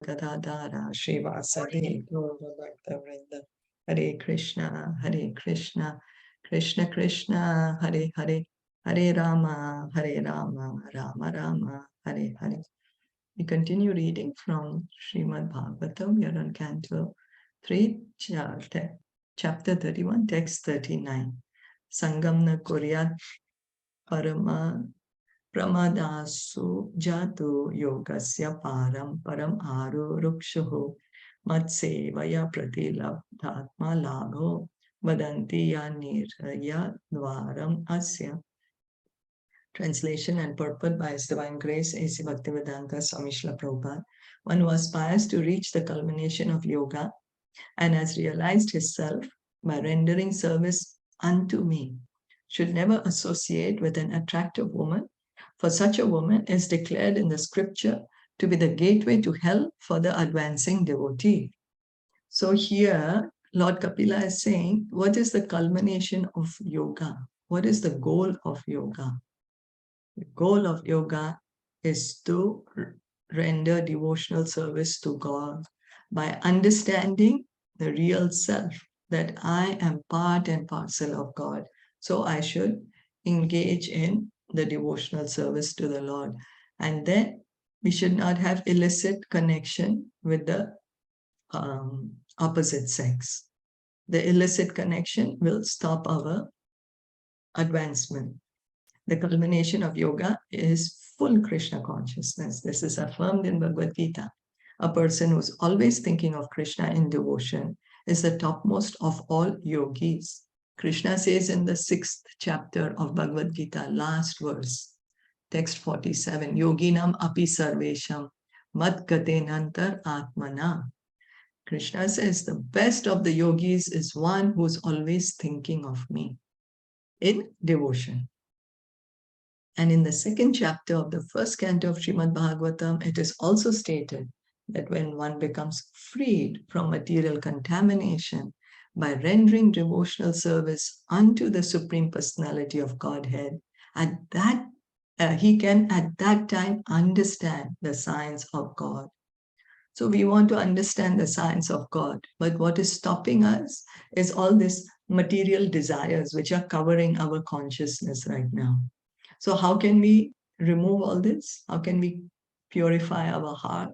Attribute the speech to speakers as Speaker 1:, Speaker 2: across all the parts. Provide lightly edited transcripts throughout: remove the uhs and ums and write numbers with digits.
Speaker 1: Gadadara Srivasadi Gaura Bhakta Vrinda. Hare Krishna, Krishna Krishna, Hare Hare, Hare Rama, Rama Rama, Hare Hare. We continue reading from Srimad Bhagavatam. We are on Canto 3, chapter 31, text 39. Sangamna Kuryat Parama Pramadasu Jatu Yogasya Param Aru Rukshuhu Matsevaya Pratilabdhatma Labho Vadanti Yaniraya Dvaram Asya. Translation and purport by His Divine Grace A.C. Bhaktivedanta Swami Srila Prabhupada. One who aspires to reach the culmination of yoga and has realized his self by rendering service unto me should never associate with an attractive woman, for such a woman is declared in the scripture to be the gateway to hell for the advancing devotee. So here, Lord Kapila is saying, what is the culmination of yoga? What is the goal of yoga? The goal of yoga is to render devotional service to God by understanding the real self, that I am part and parcel of God. So I should engage in the devotional service to the Lord. And then we should not have illicit connection with the opposite sex. The illicit connection will stop our advancement. The culmination of yoga is full Krishna consciousness. This is affirmed in Bhagavad Gita. A person who's always thinking of Krishna in devotion is the topmost of all yogis. Krishna says in the 6th chapter of Bhagavad Gita, last verse, text 47, Yoginam api sarvesham mat gatenantar atmana. Krishna says the best of the yogis is one who's always thinking of me in devotion. And in the 2nd chapter of the 1st canto of Srimad Bhagavatam, it is also stated that when one becomes freed from material contamination by rendering devotional service unto the Supreme Personality of Godhead, at that he can at that time understand the science of God. So we want to understand the science of God, but what is stopping us is all these material desires which are covering our consciousness right now. So how can we remove all this? How can we purify our heart?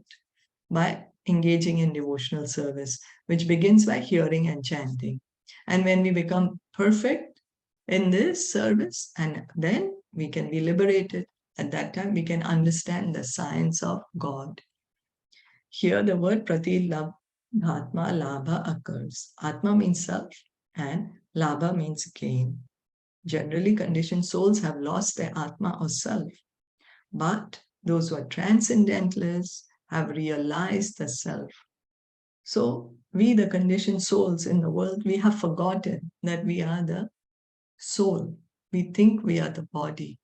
Speaker 1: By engaging in devotional service, which begins by hearing and chanting. And when we become perfect in this service, and then we can be liberated. At that time, we can understand the science of God. Here, the word pratilabdhatma labha occurs. Atma means self, and labha means gain. Generally, conditioned souls have lost their Atma or self, but those who are transcendentalists have realized the self. So we, the conditioned souls in the world, we have forgotten that we are the soul. We think we are the body,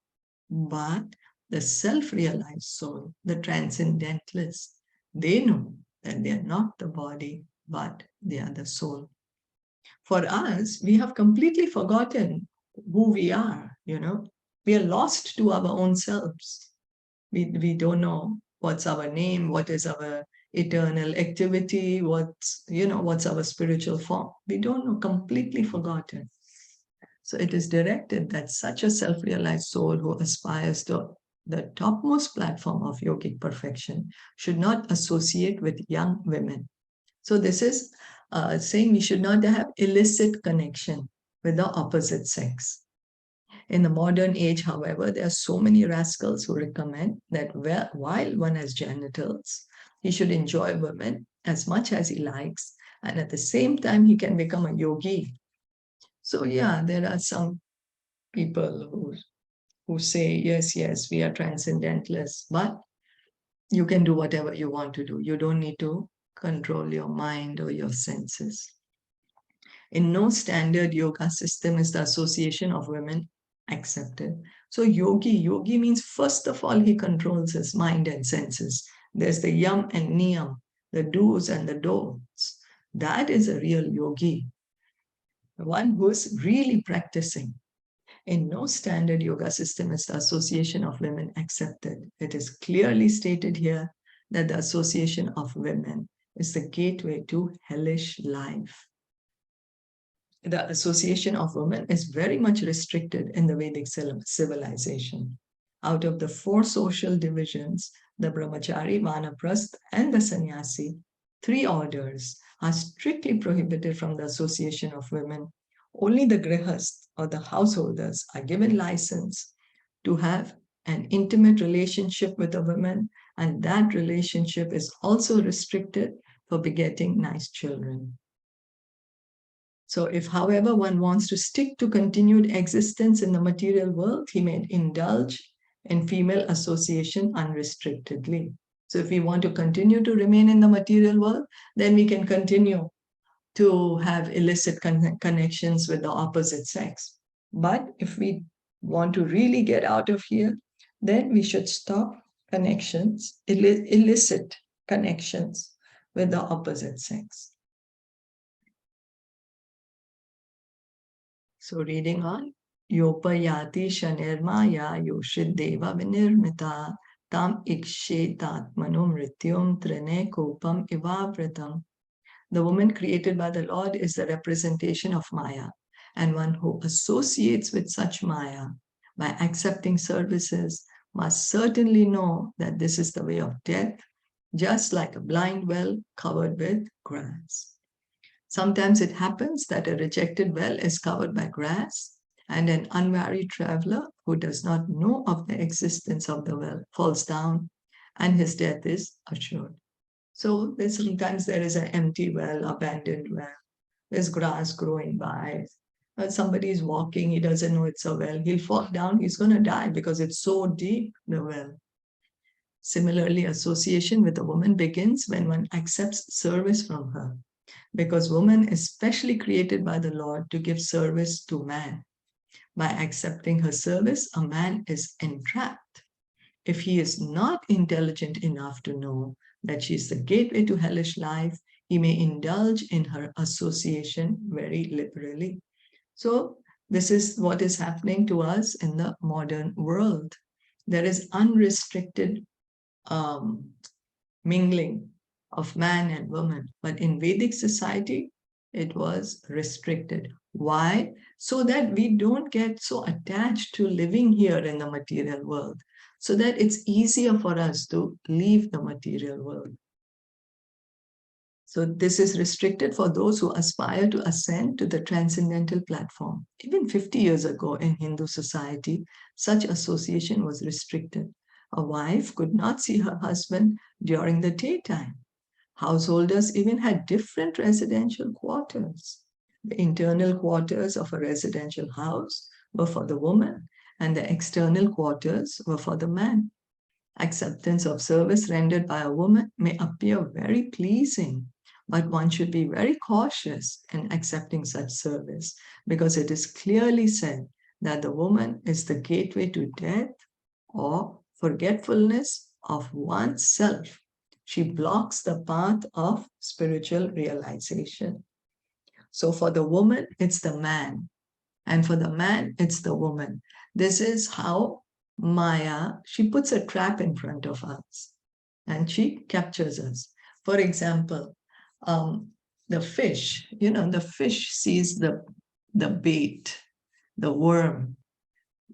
Speaker 1: but the self-realized soul, the transcendentalists, they know that they are not the body, but they are the soul. For us, we have completely forgotten who we are, We are lost to our own selves. We don't know what's our name, what is our eternal activity, what's our spiritual form. We don't know, completely forgotten. So it is directed that such a self-realized soul who aspires to the topmost platform of yogic perfection should not associate with young women. So this is saying we should not have illicit connection with the opposite sex. In the modern age, however, there are so many rascals who recommend that while one has genitals, he should enjoy women as much as he likes, and at the same time, he can become a yogi. So yeah, there are some people who say, yes, we are transcendentalists, but you can do whatever you want to do. You don't need to control your mind or your senses. In no standard yoga system is the association of women accepted. So yogi means first of all, he controls his mind and senses. There's the yam and niyam, the do's and the don'ts. That is a real yogi, the one who's really practicing. In no standard yoga system is the association of women accepted. It is clearly stated here that the association of women is the gateway to hellish life. The association of women is very much restricted in the Vedic civilization. Out of the 4 social divisions, the brahmachari, vanaprasth, and the sannyasi, 3 orders are strictly prohibited from the association of women. Only the grihast or the householders are given license to have an intimate relationship with a woman, and that relationship is also restricted for begetting nice children. So if, however, one wants to stick to continued existence in the material world, he may indulge in female association unrestrictedly. So if we want to continue to remain in the material world, then we can continue to have illicit connections with the opposite sex. But if we want to really get out of here, then we should stop connections, illicit connections with the opposite sex. So reading on, Yopayati Shanirmaya Yoshideva Vinirmita Tam Ikshetatmano Mrityum Trine Kopam Ivavratam. The woman created by the Lord is the representation of Maya, and one who associates with such Maya by accepting services must certainly know that this is the way of death, just like a blind well covered with grass. Sometimes it happens that a rejected well is covered by grass, and an unmarried traveler who does not know of the existence of the well falls down, and his death is assured. So sometimes there is an empty well, abandoned well. There's grass growing by. Somebody is walking, he doesn't know it's a well. He'll fall down, he's going to die because it's so deep, the well. Similarly, association with a woman begins when one accepts service from her, because woman is specially created by the Lord to give service to man. By accepting her service, a man is entrapped. If he is not intelligent enough to know that she is the gateway to hellish life, he may indulge in her association very liberally. So this is what is happening to us in the modern world. There is unrestricted mingling of man and woman. But in Vedic society, it was restricted. Why? So that we don't get so attached to living here in the material world, so that it's easier for us to leave the material world. So this is restricted for those who aspire to ascend to the transcendental platform. Even 50 years ago in Hindu society, such association was restricted. A wife could not see her husband during the daytime. Householders even had different residential quarters. The internal quarters of a residential house were for the woman, and the external quarters were for the man. Acceptance of service rendered by a woman may appear very pleasing, but one should be very cautious in accepting such service, because it is clearly said that the woman is the gateway to death or forgetfulness of oneself. She blocks the path of spiritual realization. So for the woman, it's the man. And for the man, it's the woman. This is how Maya, she puts a trap in front of us and she captures us. For example, the fish, the fish sees the bait, the worm.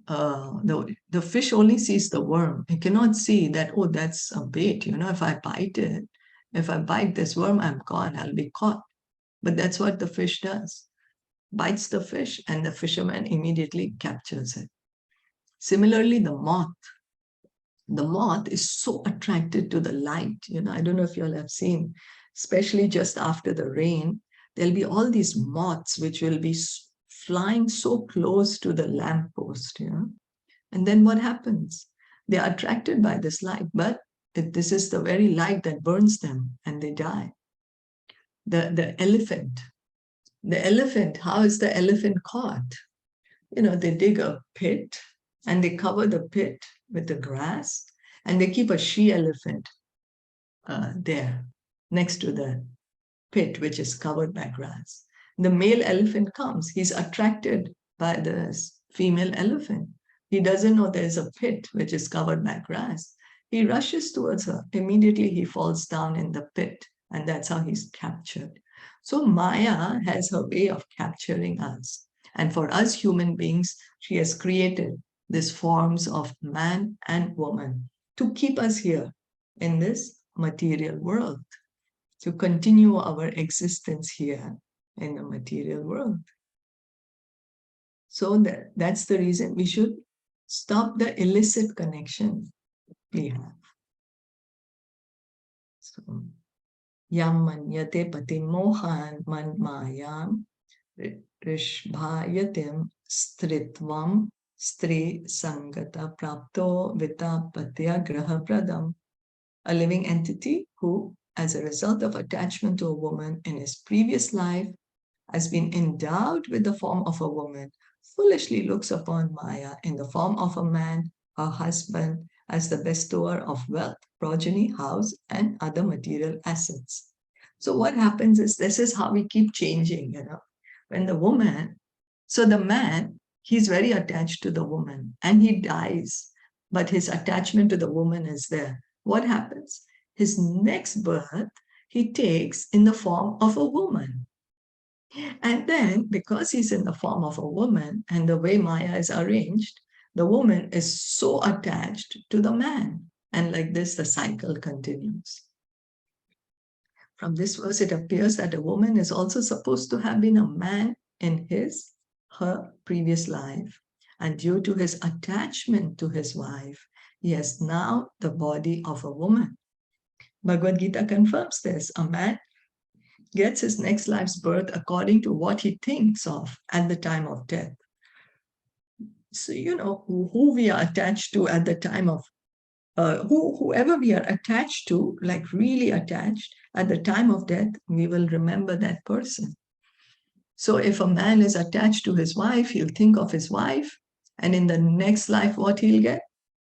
Speaker 1: The fish only sees the worm. It cannot see that, oh, that's a bait. If I bite this worm, I'm gone, I'll be caught. But that's what the fish does. Bites the fish and the fisherman immediately captures it. Similarly, the moth. The moth is so attracted to the light. I don't know if you all have seen, especially just after the rain, there'll be all these moths which will be flying so close to the lamppost. And then what happens? They are attracted by this light, but this is the very light that burns them and they die. The elephant, how is the elephant caught? They dig a pit and they cover the pit with the grass and they keep a she-elephant there next to the pit, which is covered by grass. The male elephant comes, he's attracted by the female elephant. He doesn't know there's a pit which is covered by grass. He rushes towards her. Immediately he falls down in the pit, and that's how he's captured. So Maya has her way of capturing us. And for us human beings, she has created these forms of man and woman to keep us here in this material world, to continue our existence here in the material world. So that's the reason we should stop the illicit connection we have. So, yam manyate patimohan man mayam rishbhayatim stritvam stri sangata prapto vitapatya graha pradam. A living entity who, as a result of attachment to a woman in his previous life, has been endowed with the form of a woman, foolishly looks upon Maya in the form of a man, her husband, as the bestower of wealth, progeny, house, and other material assets. So what happens is, this is how we keep changing, When the woman, so the man, he's very attached to the woman and he dies, but his attachment to the woman is there. What happens? His next birth, he takes in the form of a woman. And then, because he's in the form of a woman and the way Maya is arranged, the woman is so attached to the man. And like this, the cycle continues. From this verse, it appears that a woman is also supposed to have been a man in her previous life. And due to his attachment to his wife, he has now the body of a woman. Bhagavad Gita confirms this. A man gets his next life's birth according to what he thinks of at the time of death. So, who we are attached to at the time of, whoever we are attached to, like really attached, at the time of death, we will remember that person. So if a man is attached to his wife, he'll think of his wife, and in the next life, what he'll get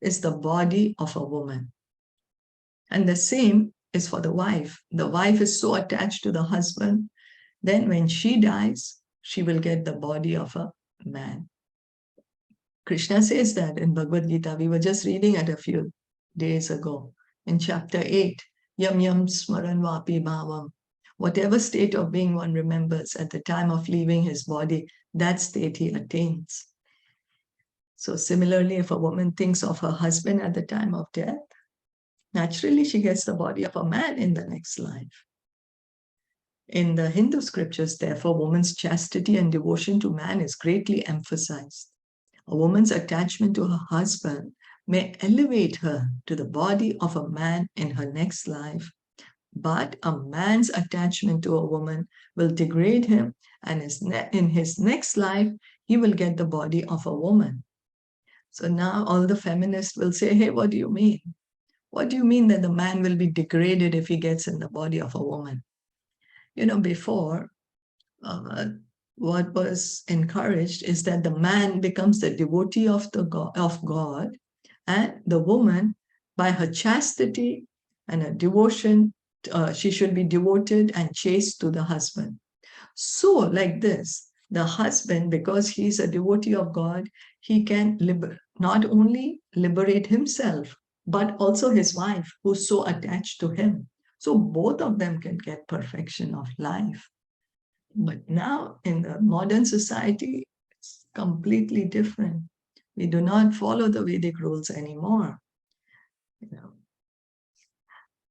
Speaker 1: is the body of a woman. And the same is for the wife. The wife is so attached to the husband, then when she dies, she will get the body of a man. Krishna says that in Bhagavad Gita. We were just reading it a few days ago in chapter 8. Yam yam smaran vapi bhavam. Whatever state of being one remembers at the time of leaving his body, that state he attains. So similarly, if a woman thinks of her husband at the time of death, naturally she gets the body of a man in the next life. In the Hindu scriptures, therefore, woman's chastity and devotion to man is greatly emphasized. A woman's attachment to her husband may elevate her to the body of a man in her next life, but a man's attachment to a woman will degrade him, and in his next life, he will get the body of a woman. So now all the feminists will say, hey, what do you mean? What do you mean that the man will be degraded if he gets in the body of a woman? Before, what was encouraged is that the man becomes the devotee of God, and the woman, by her chastity and her devotion, she should be devoted and chaste to the husband. So like this, the husband, because he's a devotee of God, he can not only liberate himself, but also his wife, who's so attached to him. So both of them can get perfection of life. But now in the modern society, it's completely different. We do not follow the Vedic rules anymore.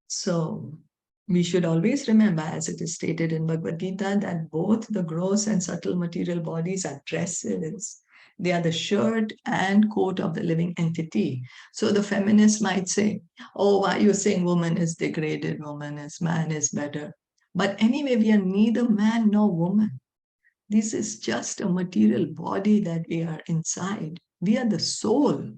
Speaker 1: So we should always remember, as it is stated in Bhagavad Gita, that both the gross and subtle material bodies are dresses. They are the shirt and coat of the living entity. So the feminists might say, oh, why are you saying woman is degraded, man is better? But anyway, we are neither man nor woman. This is just a material body that we are inside. We are the soul.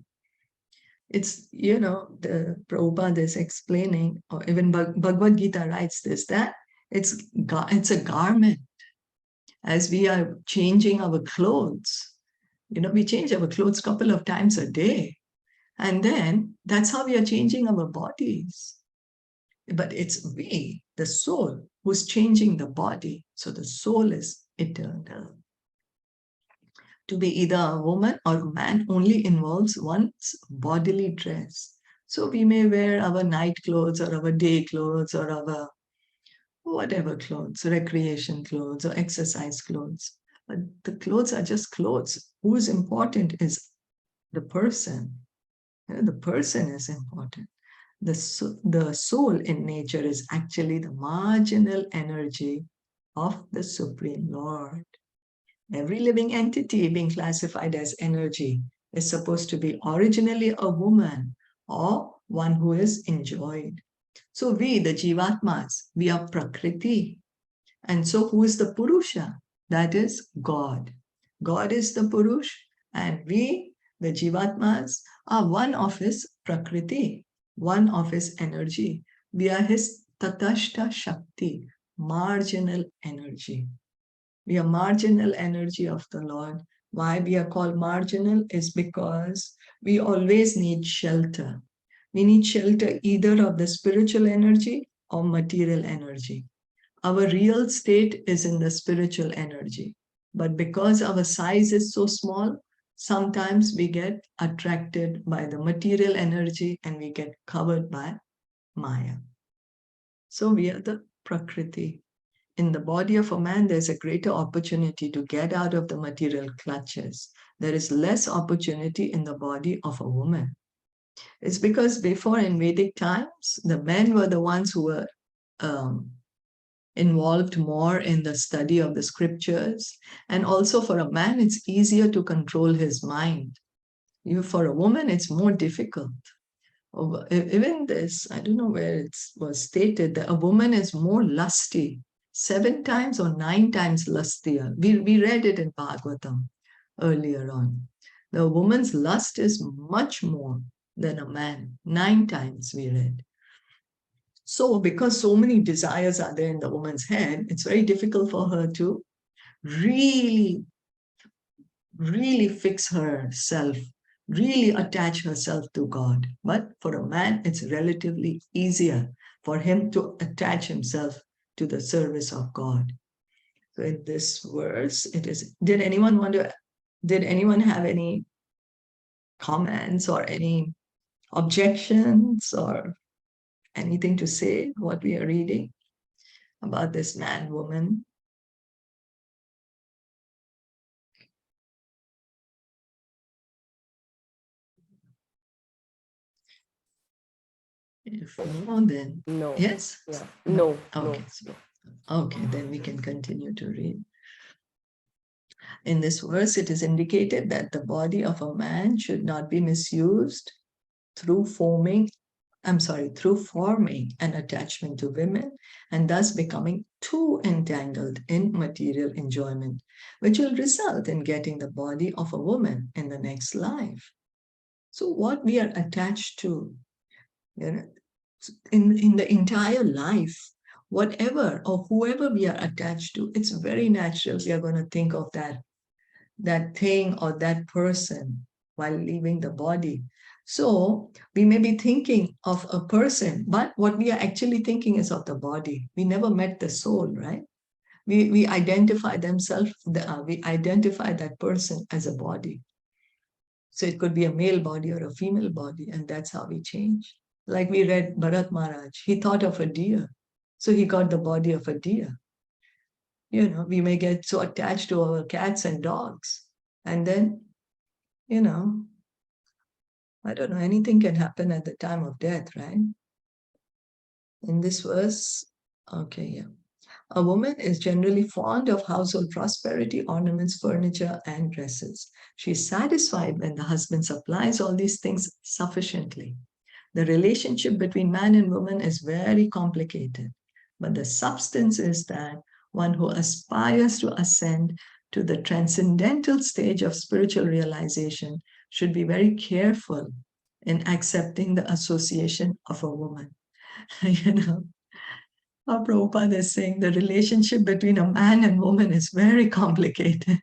Speaker 1: It's, the Prabhupada is explaining, or even Bhagavad Gita writes this, that it's a garment. As we are changing our clothes, we change our clothes a couple of times a day. And then that's how we are changing our bodies. But it's we, the soul, who's changing the body. So the soul is eternal. To be either a woman or a man only involves one's bodily dress. So we may wear our night clothes or our day clothes or our whatever clothes, recreation clothes or exercise clothes. But the clothes are just clothes. Who is important is the person. The person is important. The soul in nature is actually the marginal energy of the Supreme Lord. Every living entity being classified as energy is supposed to be originally a woman or one who is enjoyed. So we, the Jivatmas, we are Prakriti. And so who is the Purusha? That is God. God is the Purush, and we, the Jivatmas, are one of his Prakriti, one of his energy. We are his Tatashta Shakti, marginal energy. We are marginal energy of the Lord. Why we are called marginal is because we always need shelter. We need shelter either of the spiritual energy or material energy. Our real state is in the spiritual energy. But because our size is so small, sometimes we get attracted by the material energy and we get covered by Maya. So we are the Prakriti. In the body of a man, there's a greater opportunity to get out of the material clutches. There is less opportunity in the body of a woman. It's because before in Vedic times, the men were the ones who were involved more in the study of the scriptures. And also for a man, it's easier to control his mind. For a woman, it's more difficult. Even this, I don't know where it was stated, that a woman is more lusty, 7 times or 9 times lustier. We read it in Bhagavatam earlier on. The woman's lust is much more than a man, 9 times we read. So because so many desires are there in the woman's head, it's very difficult for her to really, really fix herself, really attach herself to God. But for a man, it's relatively easier for him to attach himself to the service of God. So in this verse, it is, did anyone have any comments or any objections or anything to say what we are reading about this man, woman? If no, then
Speaker 2: No.
Speaker 1: yes?
Speaker 2: Yeah. No.
Speaker 1: Okay.
Speaker 2: No.
Speaker 1: Okay, then we can continue to read. In this verse, it is indicated that the body of a man should not be misused through forming an attachment to women and thus becoming too entangled in material enjoyment, which will result in getting the body of a woman in the next life. So what we are attached to, you know, in the entire life, whatever or whoever we are attached to, it's very natural we are going to think of that thing or that person while leaving the body. So we may be thinking of a person, but what we are actually thinking is of the body. We never met the soul, right? We identify we identify that person as a body. So it could be a male body or a female body, and that's how we change. Like we read Bharat Maharaj, he thought of a deer. So he got the body of a deer. We may get so attached to our cats and dogs. And then, you know, I don't know, anything can happen at the time of death, right? In this verse, okay, yeah. A woman is generally fond of household prosperity, ornaments, furniture, and dresses. She is satisfied when the husband supplies all these things sufficiently. The relationship between man and woman is very complicated, but the substance is that one who aspires to ascend to the transcendental stage of spiritual realization should be very careful in accepting the association of a woman. Our Prabhupada is saying the relationship between a man and woman is very complicated.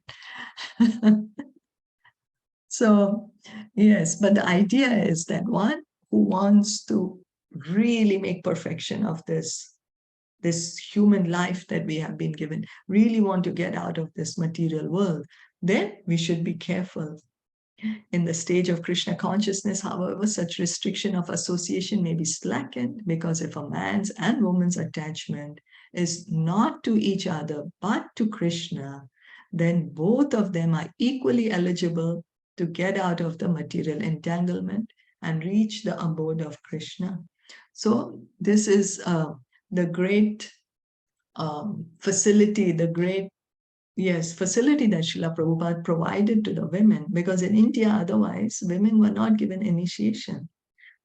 Speaker 1: So, yes, but the idea is that one who wants to really make perfection of this human life that we have been given, really want to get out of this material world, then we should be careful In the stage of Krishna consciousness, however, such restriction of association may be slackened, because if a man's and woman's attachment is not to each other but to Krishna, then both of them are equally eligible to get out of the material entanglement and reach the abode of Krishna. So this is the great facility, the great facility that Srila Prabhupada provided to the women, because in India, otherwise, women were not given initiation.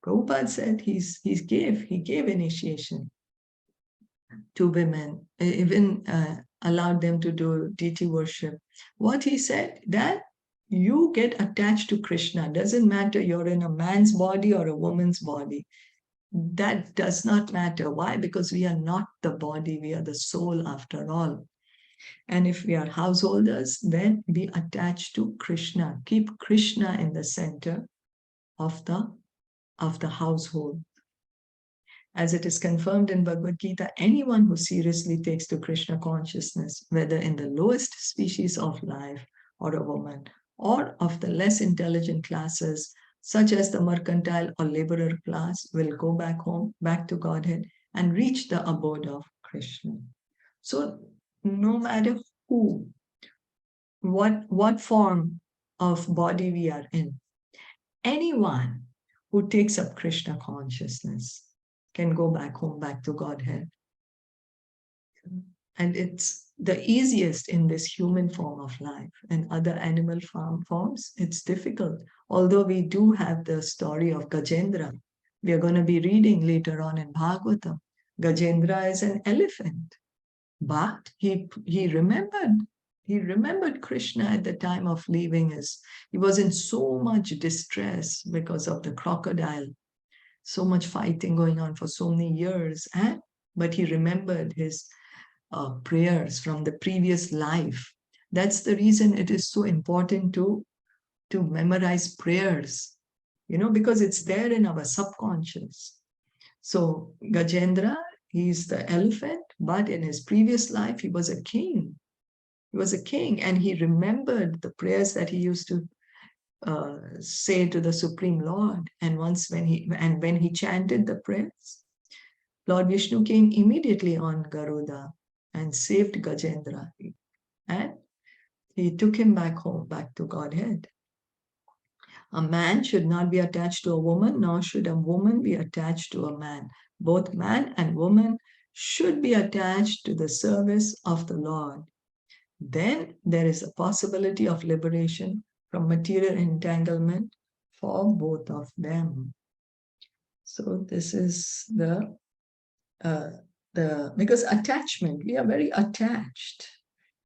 Speaker 1: Prabhupada said he gave initiation to women, even allowed them to do deity worship. What he said, that you get attached to Krishna. Doesn't matter you're in a man's body or a woman's body. That does not matter. Why? Because we are not the body, we are the soul after all. And if we are householders, then be attached to Krishna. Keep Krishna in the center of the household. As it is confirmed in Bhagavad Gita, anyone who seriously takes to Krishna consciousness, whether in the lowest species of life or a woman, or of the less intelligent classes, such as the mercantile or laborer class, will go back home, back to Godhead, and reach the abode of Krishna. So no matter who, what form of body we are in, anyone who takes up Krishna consciousness can go back home, back to Godhead. And it's the easiest in this human form of life. And other animal forms, it's difficult. Although we do have the story of Gajendra. We are going to be reading later on in Bhagavatam. Gajendra is an elephant. But he remembered Krishna at the time of leaving he was in so much distress because of the crocodile, so much fighting going on for so many years. But he remembered his prayers from the previous life. That's the reason it is so important to memorize prayers, because it's there in our subconscious. So Gajendra, he's the elephant, but in his previous life, he was a king. He was a king, and he remembered the prayers that he used to say to the Supreme Lord. And when he chanted the prayers, Lord Vishnu came immediately on Garuda and saved Gajendra. And he took him back home, back to Godhead. A man should not be attached to a woman, nor should a woman be attached to a man. Both man and woman should be attached to the service of the Lord. Then there is a possibility of liberation from material entanglement for both of them. So this is because attachment, we are very attached.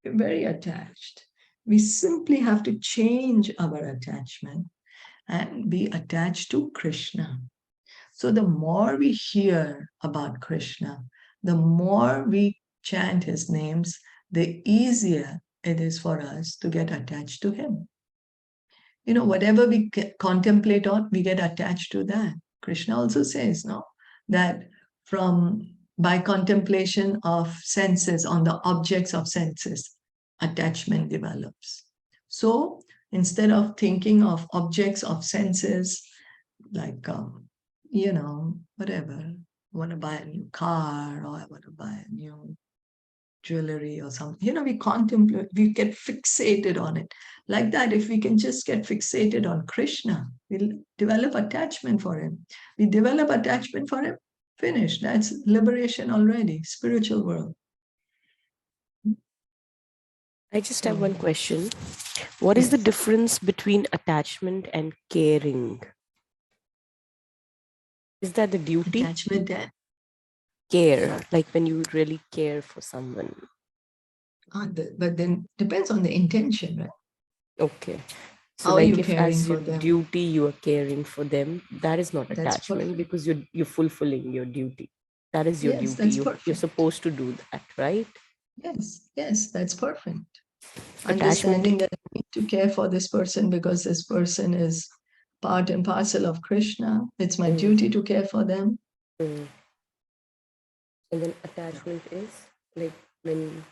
Speaker 1: We're very attached. We simply have to change our attachment and be attached to Krishna. So the more we hear about Krishna, the more we chant his names, the easier it is for us to get attached to him. Whatever we contemplate on, we get attached to that. Krishna also says, no, that by contemplation of senses, on the objects of senses, attachment develops. So instead of thinking of objects of senses, like, whatever, I want to buy a new car, or I want to buy a new jewelry or something, we contemplate, we get fixated on it. Like that, if we can just get fixated on Krishna, we'll develop attachment for him. We develop attachment for him, finish. That's liberation already, spiritual world.
Speaker 2: I just have one question. What is the difference between attachment and caring? Is that the duty?
Speaker 1: Attachment and
Speaker 2: care, like when you really care for someone.
Speaker 1: But then depends on the intention, right?
Speaker 2: Okay. So
Speaker 1: how
Speaker 2: like
Speaker 1: are you
Speaker 2: if
Speaker 1: caring
Speaker 2: as your
Speaker 1: for them?
Speaker 2: duty you are caring for them, that is not
Speaker 1: That's
Speaker 2: attachment,
Speaker 1: perfect.
Speaker 2: because you're fulfilling your duty. That is your
Speaker 1: Yes,
Speaker 2: duty.
Speaker 1: that's
Speaker 2: You're
Speaker 1: perfect.
Speaker 2: supposed to do that, right?
Speaker 1: Yes, that's perfect.
Speaker 2: Attachment.
Speaker 1: Understanding that I need to care for this person because this person is part and parcel of Krishna. It's my duty to care for them.
Speaker 2: And then attachment is like when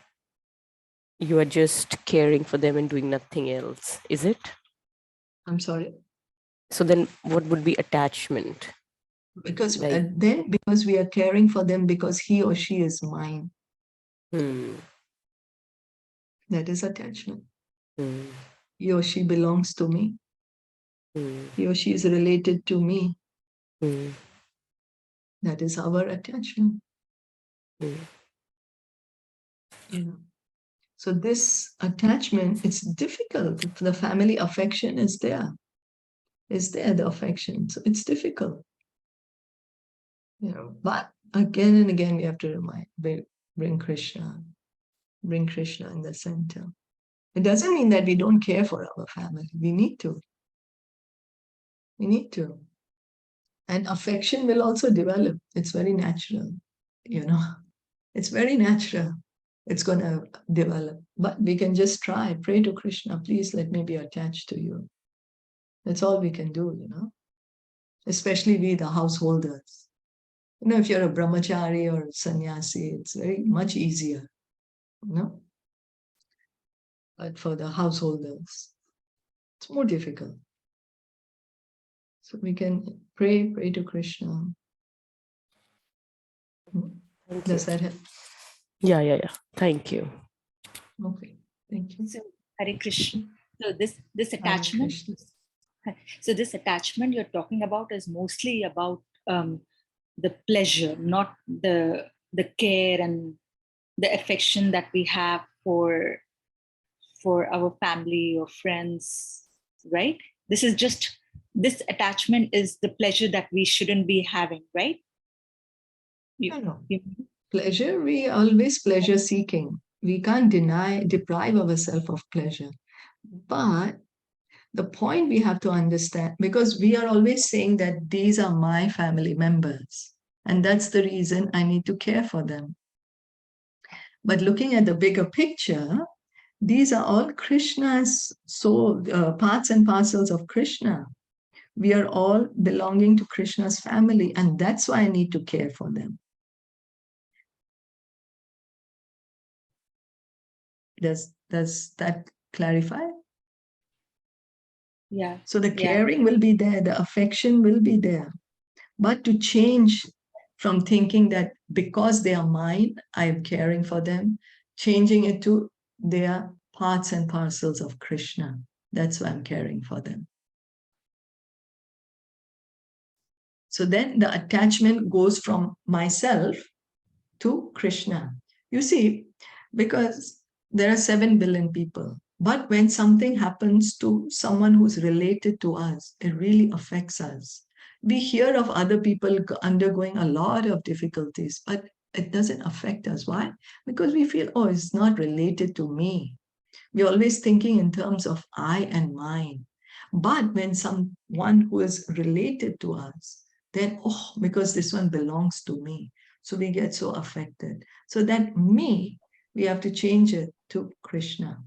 Speaker 2: you are just caring for them and doing nothing else, is it?
Speaker 1: I'm sorry.
Speaker 2: So then what would be attachment?
Speaker 1: Because
Speaker 2: Like,
Speaker 1: because we are caring for them because he or she is mine. That is attachment. He or she belongs to me. He or she is related to me. That is our attachment. So this attachment, it's difficult. The family affection is there. Is there, the affection? So it's difficult. But again and again we have to bring Krishna in the center. It doesn't mean that we don't care for our family. We need to. And affection will also develop. It's very natural, It's very natural. It's going to develop. But we can just try, pray to Krishna, please let me be attached to you. That's all we can do, Especially we, the householders. If you're a brahmachari or sannyasi, it's very much easier, But for the householders, it's more difficult. So we can pray to Krishna. Does that help?
Speaker 2: Yeah. Thank you.
Speaker 1: Okay, thank you.
Speaker 3: So, Hare Krishna. So this
Speaker 1: Hare
Speaker 3: attachment.
Speaker 1: Krishna.
Speaker 3: So this attachment you're talking about is mostly about the pleasure, not the care and the affection that we have for our family or friends, right? This attachment is the pleasure that we shouldn't be having, right?
Speaker 1: No. Pleasure, we always pleasure seeking. We can't deprive ourselves of pleasure. But the point we have to understand, because we are always saying that these are my family members, and that's the reason I need to care for them. But looking at the bigger picture, these are all Krishna's parts and parcels of Krishna. We are all belonging to Krishna's family, and that's why I need to care for them. Does that clarify?
Speaker 3: Yeah.
Speaker 1: So the caring will be there, the affection will be there. But to change from thinking that because they are mine, I am caring for them, changing it to they are parts and parcels of Krishna. That's why I'm caring for them. So then the attachment goes from myself to Krishna. You see, because there are 7 billion people. But when something happens to someone who's related to us, it really affects us. We hear of other people undergoing a lot of difficulties, but it doesn't affect us. Why? Because we feel, oh, it's not related to me. We're always thinking in terms of I and mine. But when someone who is related to us, then, oh, because this one belongs to me. So we get so affected. So that me, we have to change it to Krishna.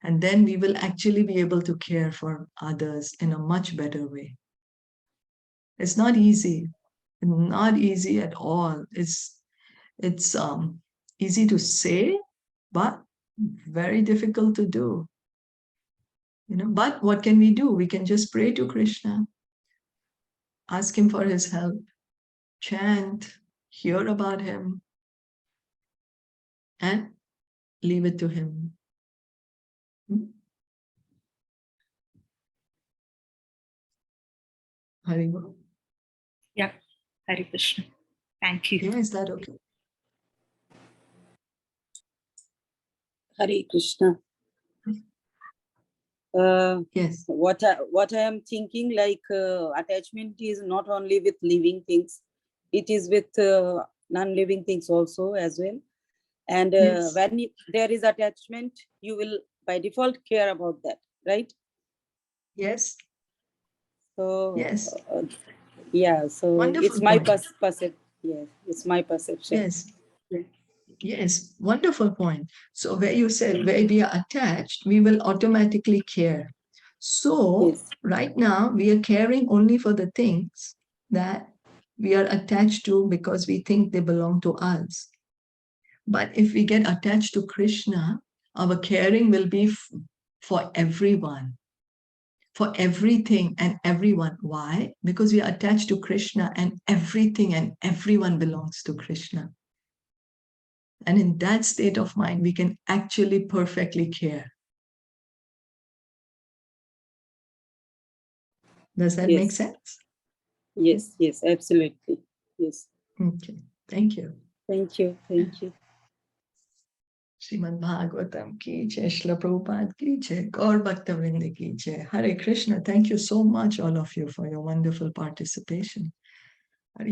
Speaker 1: And then we will actually be able to care for others in a much better way. It's not easy, not easy at all. It's easy to say, but very difficult to do. But what can we do? We can just pray to Krishna, ask him for his help, chant, hear about him, and leave it to him. Haribo.
Speaker 3: Yeah, Hare Krishna. Thank you.
Speaker 1: Yeah, is that okay?
Speaker 4: Hare Krishna.
Speaker 1: Yes.
Speaker 4: What I am thinking, like attachment is not only with living things, it is with non-living things also as well. And
Speaker 1: Yes.
Speaker 4: when there is attachment, you will by default care about that, right?
Speaker 1: Yes.
Speaker 4: So
Speaker 1: Yes.
Speaker 4: yeah, so
Speaker 1: Wonderful
Speaker 4: it's my
Speaker 1: point.
Speaker 4: perception. Yes, it's my perception.
Speaker 1: Yes. Yes, wonderful point. So where you said where we are attached, we will automatically care. So
Speaker 4: Yes.
Speaker 1: right now we are caring only for the things that we are attached to because we think they belong to us. But if we get attached to Krishna, our caring will be for everyone. for everything and everyone. Why? Because we are attached to Krishna, and everything and everyone belongs to Krishna. And in that state of mind, we can actually perfectly care. Does that make
Speaker 4: Yes.
Speaker 1: sense?
Speaker 4: Yes, yes, absolutely. Yes.
Speaker 1: Okay, thank you.
Speaker 4: Thank you. Thank you.
Speaker 1: Srimad Bhagavatam ki jai, Srila Prabhupada ki jai, Gaur Bhaktavrinda ki jai. Hare Krishna. Thank you so much, all of you, for your wonderful participation.